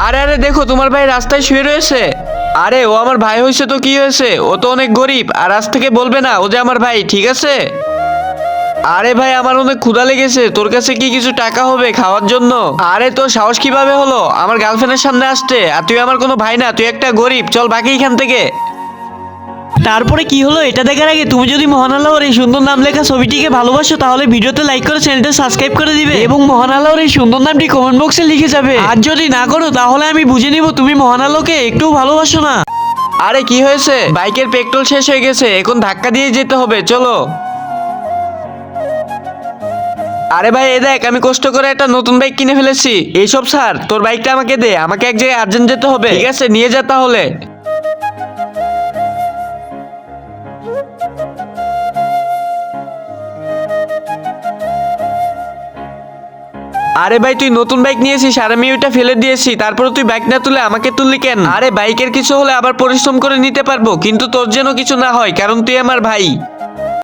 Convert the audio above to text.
আরে আরে দেখো তোমার ভাই রাস্তায় শুয়ে রয়েছে। আরে ও আমার ভাই হয়েছে তো কি হয়েছে, ও তো অনেক গরিব আর আজ থেকে বলবে না ও যে আমার ভাই, ঠিক আছে? আরে ভাই আমার অনেক ক্ষুধা লেগেছে, তোর কাছে কি কিছু টাকা হবে খাওয়ার জন্য? আরে তোর সাহস কিভাবে হলো আমার গার্লফ্রেন্ডের সামনে আসতে? আর তুই আমার কোনো ভাই না, তুই একটা গরিব, চল বাকি এখান থেকে। তারপরে কি হলো এটা দেখার আগে তুমি যদি মহান আল্লাহর এই সুন্দর নাম লেখা ছবিটিকে ভালোবাসো তাহলে ভিডিওতে লাইক করে চ্যানেলটা সাবস্ক্রাইব করে দিবে এবং মহান আল্লাহর এই সুন্দর নামটি কমেন্ট বক্সে লিখে যাবে। আর যদি না করো তাহলে আমি বুঝে নিব তুমি মহান আল্লাহকে একটু ভালোবাসো না। আরে কি হয়েছে? বাইকের পেট্রোল শেষ হয়ে গেছে, এখন ধাক্কা দিয়ে যেতে হবে, চলো। আরে ভাই এ দেখ আমি কষ্ট করে একটা নতুন বাইক কিনে ফেলেছি। এইসব স্যার তোর বাইকটা আমাকে দে, আমাকে এক জায়গায় আর্জেন্ট যেতে হবে। ঠিক আছে নিয়ে যা তাহলে। আরে ভাই তুই নতুন বাইক নিয়েছিস আর আমি ওইটা ফেলে দিয়েছি, তারপরে তুই বাইক না তুলে আমাকে তুললি কেন? আরে বাইকের কিছু হলে আবার পরিশ্রম করে নিতে পারবো, কিন্তু তোর যেন কিছু না হয় কারণ তুই আমার ভাই।